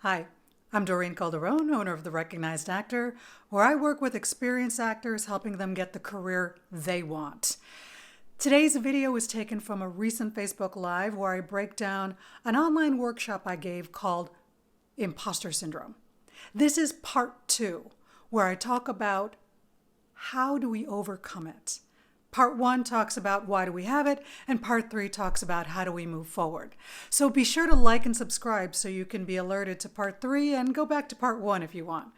Hi, I'm Doreen Calderon, owner of The Recognized Actor, where I work with experienced actors helping them get the career they want. Today's video was taken from a recent Facebook Live where I break down an online workshop I gave called Imposter Syndrome. This is part 2, where I talk about how do we overcome it. Part 1 talks about why do we have it, and part 3 talks about how do we move forward. So be sure to like and subscribe so you can be alerted to part 3 and go back to part 1 if you want.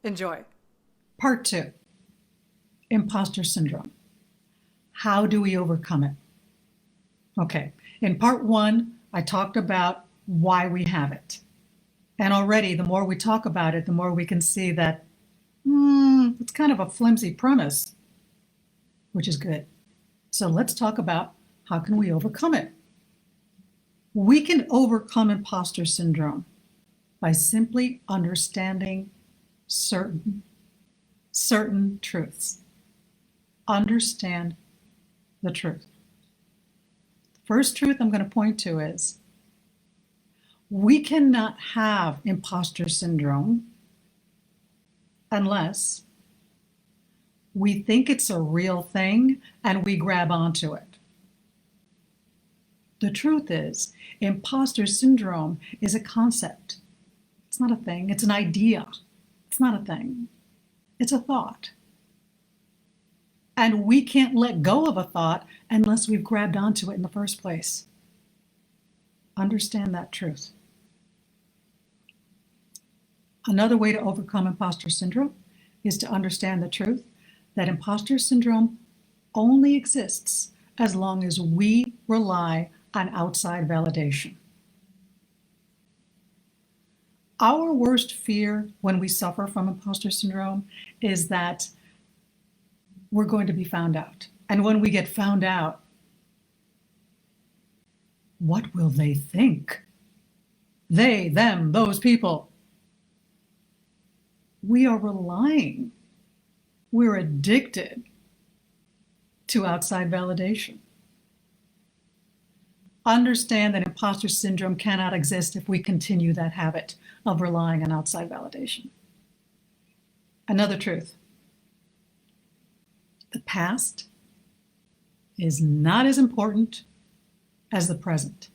Enjoy. Part 2, Imposter Syndrome. How do we overcome it? Okay, in part 1, I talked about why we have it. And already, the more we talk about it, the more we can see that it's kind of a flimsy premise, which is good. So let's talk about how can we overcome it. We can overcome imposter syndrome by simply understanding certain truths. Understand the truth. The first truth I'm going to point to is we cannot have imposter syndrome unless we think it's a real thing and we grab onto it. The truth is, imposter syndrome is a concept. It's not a thing. It's an idea. It's not a thing. It's a thought. And we can't let go of a thought unless we've grabbed onto it in the first place. Understand that truth. Another way to overcome imposter syndrome is to understand the truth that imposter syndrome only exists as long as we rely on outside validation. Our worst fear when we suffer from imposter syndrome is that we're going to be found out. And when we get found out, what will they think? They, them, those people. We are relying. We're addicted to outside validation. Understand that imposter syndrome cannot exist if we continue that habit of relying on outside validation. Another truth. The past is not as important as the present.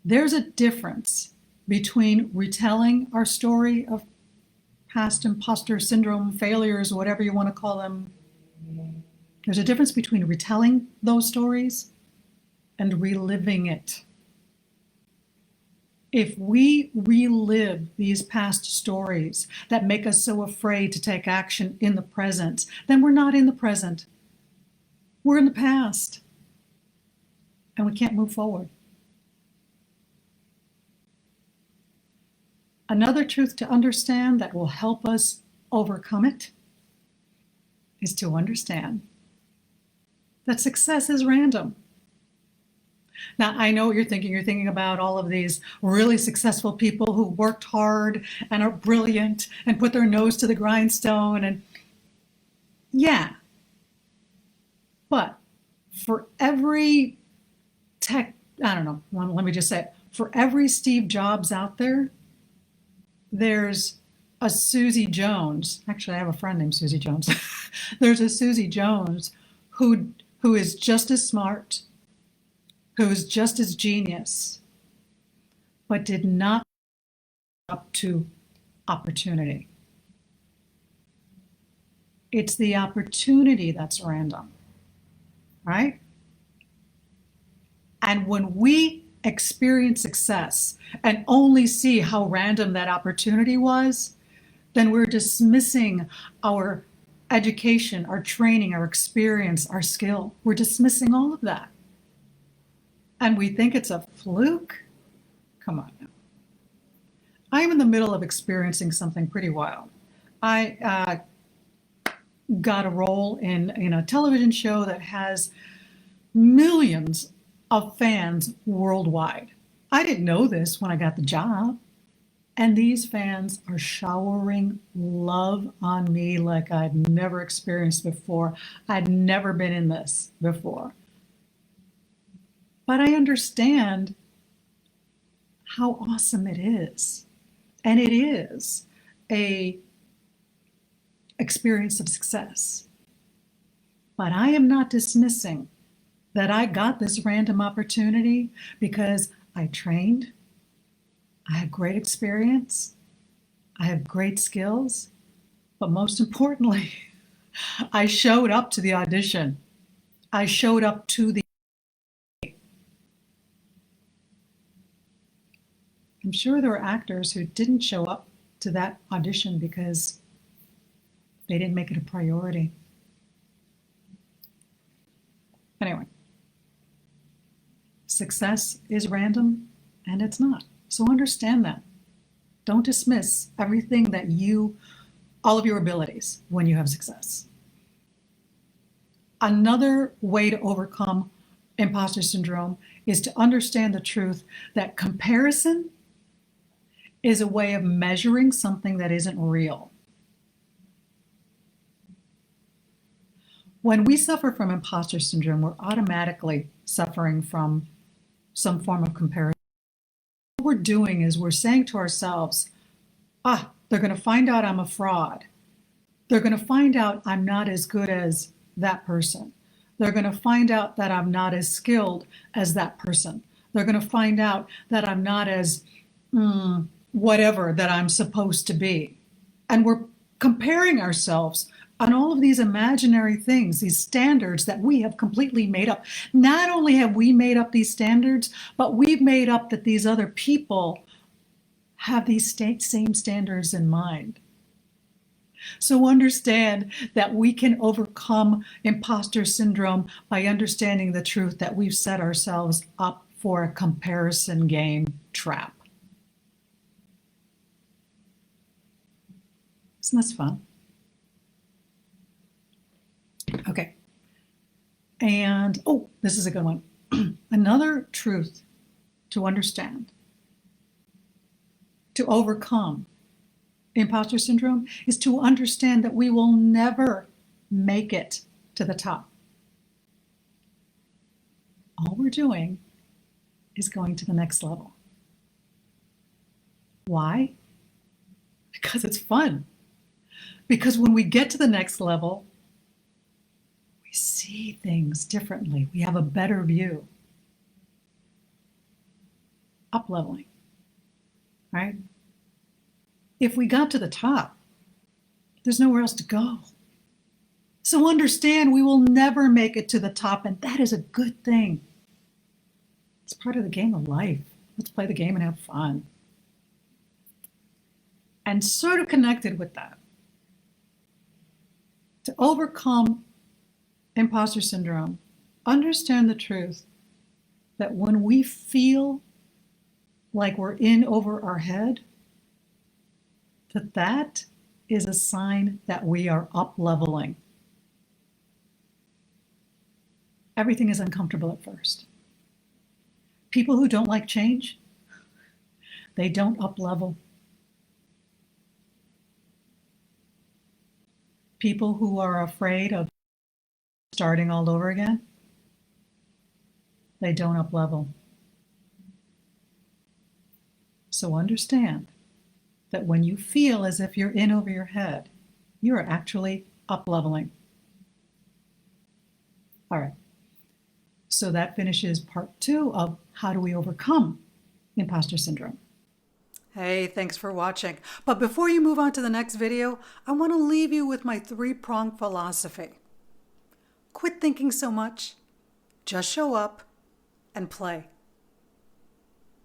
There's a difference between retelling our story of past imposter syndrome failures, whatever you want to call them. There's a difference between retelling those stories and reliving it. If we relive these past stories that make us so afraid to take action in the present, then we're not in the present. We're in the past. And we can't move forward. Another truth to understand that will help us overcome it is to understand that success is random. Now, I know what you're thinking. You're thinking about all of these really successful people who worked hard and are brilliant and put their nose to the grindstone. And yeah, but for every let me just say it. For every Steve Jobs out there, there's a Susie Jones. Actually, I have a friend named Susie Jones. There's a Susie Jones who is just as smart, who is just as genius, but did not live up to opportunity. It's the opportunity that's random, right? And when we experience success and only see how random that opportunity was, then we're dismissing our education, our training, our experience, our skill. We're dismissing all of that. And we think it's a fluke? Come on now. I'm in the middle of experiencing something pretty wild. I got a role in a television show that has millions of fans worldwide. I didn't know this when I got the job. And these fans are showering love on me like I'd never experienced before. I'd never been in this before. But I understand how awesome it is. And it is a experience of success. But I am not dismissing that I got this random opportunity because I trained, I had great experience, I have great skills, but most importantly, I showed up to the audition. I showed up to the... I'm sure there were actors who didn't show up to that audition because they didn't make it a priority. Anyway, success is random and it's not. So understand that. Don't dismiss everything that all of your abilities when you have success. Another way to overcome imposter syndrome is to understand the truth that comparison is a way of measuring something that isn't real. When we suffer from imposter syndrome, we're automatically suffering from some form of comparison. What we're doing is we're saying to ourselves, they're going to find out I'm a fraud. They're going to find out I'm not as good as that person. They're going to find out that I'm not as skilled as that person. They're going to find out that I'm not as whatever that I'm supposed to be. And we're comparing ourselves on all of these imaginary things, these standards that we have completely made up. Not only have we made up these standards, but we've made up that these other people have these same standards in mind. So understand that we can overcome imposter syndrome by understanding the truth that we've set ourselves up for a comparison game trap. Isn't this fun? Okay. And, this is a good one. Another truth to understand, to overcome imposter syndrome, is to understand that we will never make it to the top. All we're doing is going to the next level. Why? Because it's fun. Because when we get to the next level, we see things differently. We have a better view. Up-leveling, right? If we got to the top, there's nowhere else to go. So understand we will never make it to the top, and that is a good thing. It's part of the game of life. Let's play the game and have fun. And sort of connected with that, to overcome imposter syndrome, understand the truth that when we feel like we're in over our head, that is a sign that we are up-leveling. Everything is uncomfortable at first. People who don't like change, they don't up-level. People who are afraid of starting all over again, they don't up-level. So understand that when you feel as if you're in over your head, you're actually up-leveling. All right. So that finishes part 2 of how do we overcome imposter syndrome. Hey, thanks for watching. But before you move on to the next video, I want to leave you with my 3-pronged philosophy. Quit thinking so much, just show up and play.